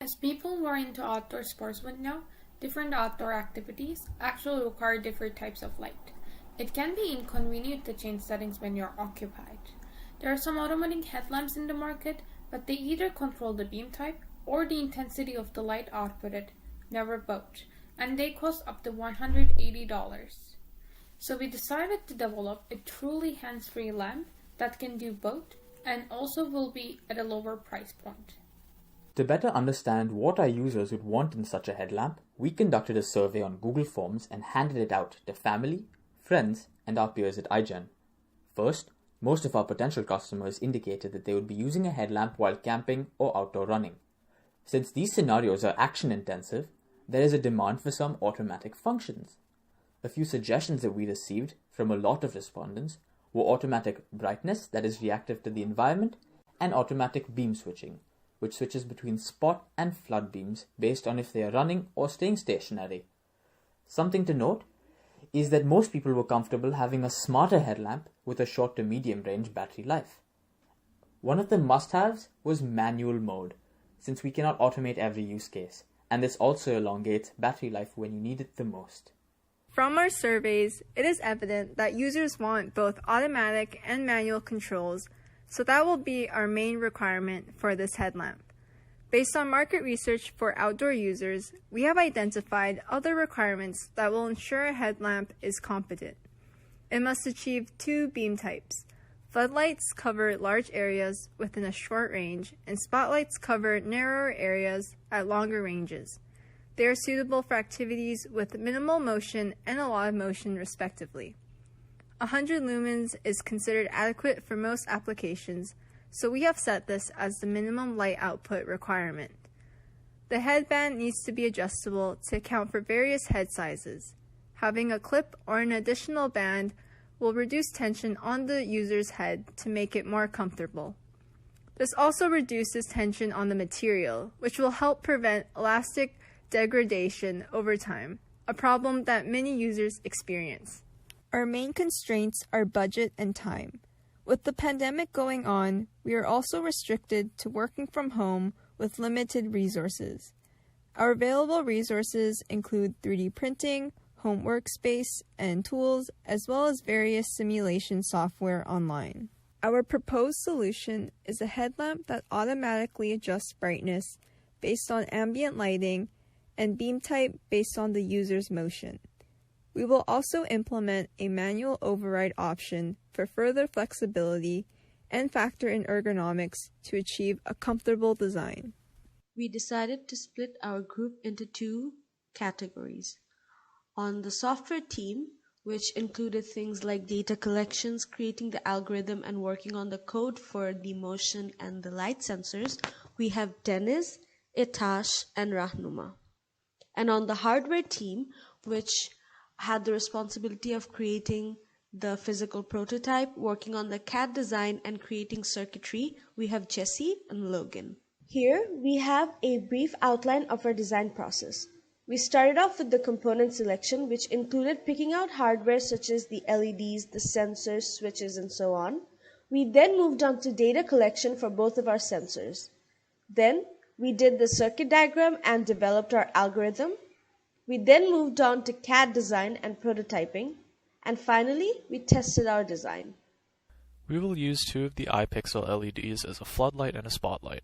As people who are into outdoor sports would know, different outdoor activities actually require different types of light. It can be inconvenient to change settings when you're occupied. There are some automatic headlamps in the market, but they either control the beam type or the intensity of the light outputted, never both, and they cost up to $180. So we decided to develop a truly hands-free lamp that can do both and also will be at a lower price point. To better understand what our users would want in such a headlamp, we conducted a survey on Google Forms and handed it out to family, friends, and our peers at iGen. First, most of our potential customers indicated that they would be using a headlamp while camping or outdoor running. Since these scenarios are action-intensive, there is a demand for some automatic functions. A few suggestions that we received from a lot of respondents were automatic brightness that is reactive to the environment and automatic beam switching, which switches between spot and flood beams based on if they are running or staying stationary. Something to note is that most people were comfortable having a smarter headlamp with a short to medium range battery life. One of the must-haves was manual mode, since we cannot automate every use case, and this also elongates battery life when you need it the most. From our surveys, it is evident that users want both automatic and manual controls, so that will be our main requirement for this headlamp. Based on market research for outdoor users, we have identified other requirements that will ensure a headlamp is competent. It must achieve two beam types. Floodlights cover large areas within a short range, and spotlights cover narrower areas at longer ranges. They are suitable for activities with minimal motion and a lot of motion, respectively. 100 lumens is considered adequate for most applications, so we have set this as the minimum light output requirement. The headband needs to be adjustable to account for various head sizes. Having a clip or an additional band will reduce tension on the user's head to make it more comfortable. This also reduces tension on the material, which will help prevent elastic degradation over time, a problem that many users experience. Our main constraints are budget and time. With the pandemic going on, we are also restricted to working from home with limited resources. Our available resources include 3D printing, home workspace, and tools, as well as various simulation software online. Our proposed solution is a headlamp that automatically adjusts brightness based on ambient lighting and beam type based on the user's motion. We will also implement a manual override option for further flexibility and factor in ergonomics to achieve a comfortable design. We decided to split our group into two categories. On the software team, which included things like data collections, creating the algorithm, and working on the code for the motion and the light sensors, we have Deniz, Itash, and Rahnuma. And on the hardware team, which had the responsibility of creating the physical prototype, working on the CAD design, and creating circuitry, we have Jesse and Logan. Here we have a brief outline of our design process. We started off with the component selection, which included picking out hardware such as the LEDs, the sensors, switches, and so on. We then moved on to data collection for both of our sensors. Then we did the circuit diagram and developed our algorithm. We then moved on to CAD design and prototyping, and finally, we tested our design. We will use two of the iPixel LEDs as a floodlight and a spotlight.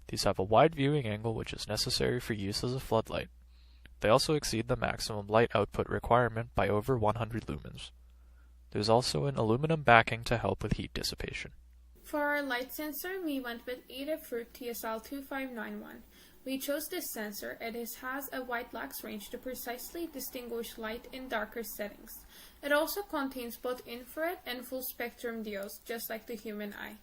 These have a wide viewing angle which is necessary for use as a floodlight. They also exceed the maximum light output requirement by over 100 lumens. There's also an aluminum backing to help with heat dissipation. For our light sensor, we went with Adafruit TSL2591. We chose this sensor as it has a wide lux range to precisely distinguish light in darker settings. It also contains both infrared and full spectrum diodes, just like the human eye.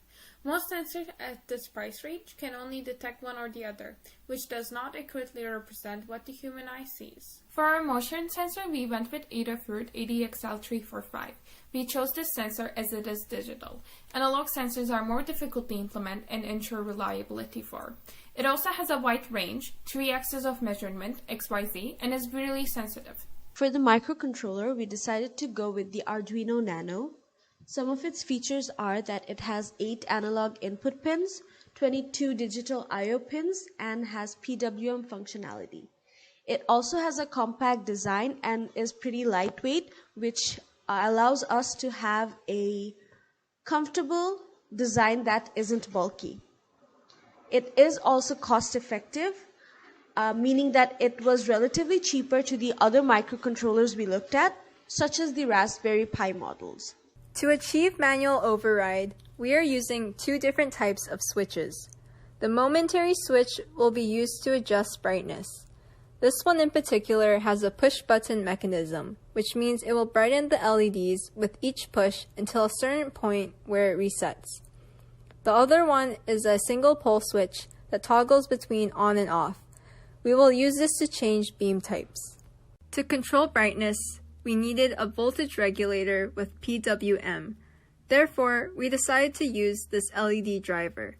Most sensors at this price range can only detect one or the other, which does not accurately represent what the human eye sees. For our motion sensor, we went with Adafruit ADXL345. We chose this sensor as it is digital. Analog sensors are more difficult to implement and ensure reliability for. It also has a wide range, 3 axes of measurement, XYZ, and is really sensitive. For the microcontroller, we decided to go with the Arduino Nano. Some of its features are that it has 8 analog input pins, 22 digital I/O pins, and has PWM functionality. It also has a compact design and is pretty lightweight, which allows us to have a comfortable design that isn't bulky. It is also cost effective, meaning that it was relatively cheaper to the other microcontrollers we looked at, such as the Raspberry Pi models. To achieve manual override, we are using two different types of switches. The momentary switch will be used to adjust brightness. This one in particular has a push-button mechanism, which means it will brighten the LEDs with each push until a certain point where it resets. The other one is a single pole switch that toggles between on and off. We will use this to change beam types. To control brightness, we needed a voltage regulator with PWM. Therefore, we decided to use this LED driver.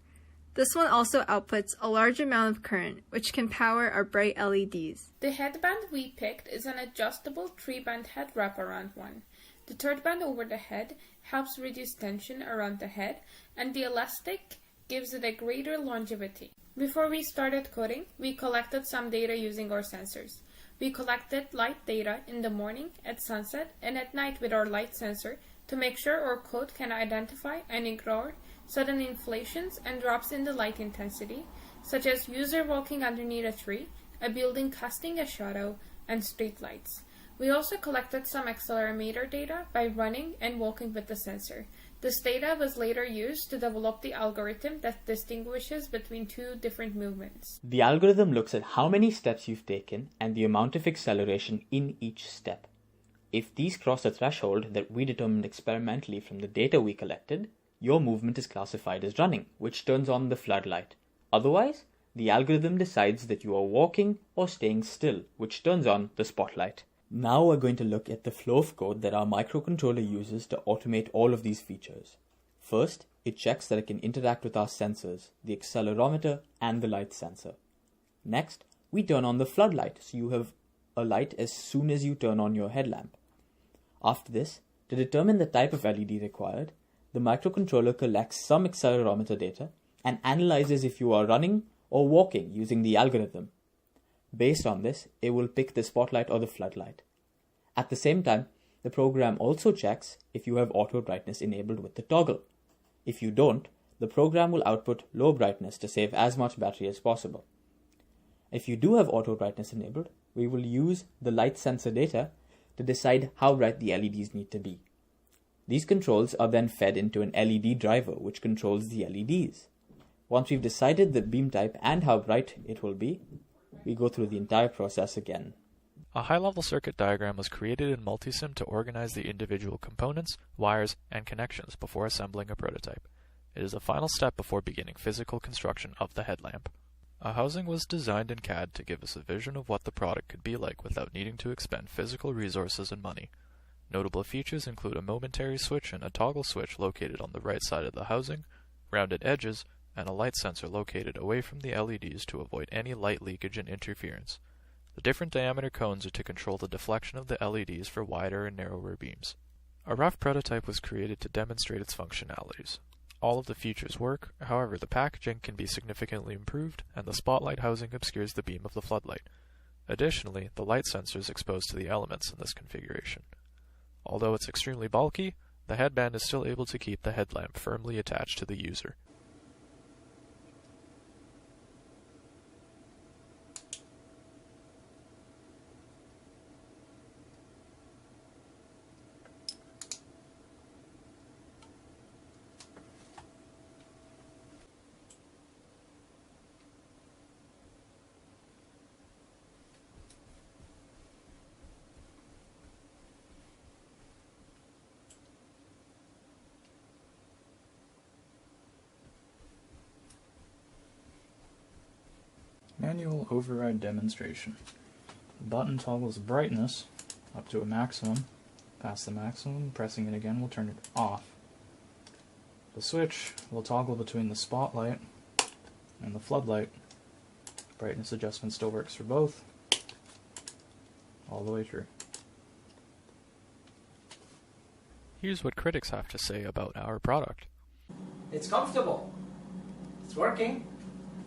This one also outputs a large amount of current, which can power our bright LEDs. The headband we picked is an adjustable 3-band head wraparound one. The third band over the head helps reduce tension around the head, and the elastic gives it a greater longevity. Before we started coding, we collected some data using our sensors. We collected light data in the morning, at sunset, and at night with our light sensor to make sure our code can identify and ignore sudden inflations and drops in the light intensity, such as user walking underneath a tree, a building casting a shadow, and street lights. We also collected some accelerometer data by running and walking with the sensor. This data was later used to develop the algorithm that distinguishes between two different movements. The algorithm looks at how many steps you've taken and the amount of acceleration in each step. If these cross a threshold that we determined experimentally from the data we collected, your movement is classified as running, which turns on the floodlight. Otherwise, the algorithm decides that you are walking or staying still, which turns on the spotlight. Now we're going to look at the flow of code that our microcontroller uses to automate all of these features. First, it checks that it can interact with our sensors, the accelerometer and the light sensor. Next, we turn on the floodlight, so you have a light as soon as you turn on your headlamp. After this, to determine the type of LED required, the microcontroller collects some accelerometer data and analyzes if you are running or walking using the algorithm. Based on this, it will pick the spotlight or the floodlight. At the same time, the program also checks if you have auto brightness enabled with the toggle. If you don't, the program will output low brightness to save as much battery as possible. If you do have auto brightness enabled, we will use the light sensor data to decide how bright the LEDs need to be. These controls are then fed into an LED driver which controls the LEDs. Once we've decided the beam type and how bright it will be, we go through the entire process again. A high-level circuit diagram was created in Multisim to organize the individual components, wires, and connections before assembling a prototype. It is a final step before beginning physical construction of the headlamp. A housing was designed in CAD to give us a vision of what the product could be like without needing to expend physical resources and money. Notable features include a momentary switch and a toggle switch located on the right side of the housing, rounded edges, and a light sensor located away from the LEDs to avoid any light leakage and interference. The different diameter cones are to control the deflection of the LEDs for wider and narrower beams. A rough prototype was created to demonstrate its functionalities. All of the features work, however the packaging can be significantly improved, and the spotlight housing obscures the beam of the floodlight. Additionally, the light sensor is exposed to the elements in this configuration. Although it's extremely bulky, the headband is still able to keep the headlamp firmly attached to the user. Manual override demonstration. The button toggles brightness up to a maximum. Past the maximum, pressing it again will turn it off. The switch will toggle between the spotlight and the floodlight. Brightness adjustment still works for both, all the way through. Here's what critics have to say about our product. It's comfortable. It's working.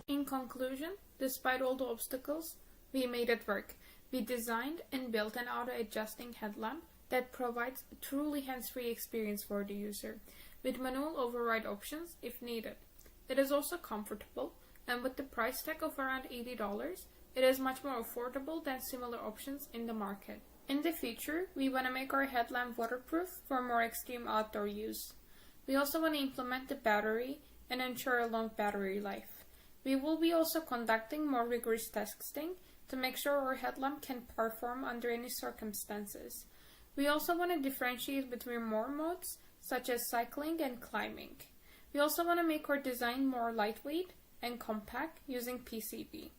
In conclusion, despite all the obstacles, we made it work. We designed and built an auto-adjusting headlamp that provides a truly hands-free experience for the user, with manual override options if needed. It is also comfortable, and with the price tag of around $80, it is much more affordable than similar options in the market. In the future, we want to make our headlamp waterproof for more extreme outdoor use. We also want to implement the battery and ensure a long battery life. We will be also conducting more rigorous testing to make sure our headlamp can perform under any circumstances. We also want to differentiate between more modes, such as cycling and climbing. We also want to make our design more lightweight and compact using PCB.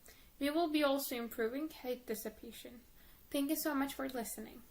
We will be also improving heat dissipation. Thank you so much for listening.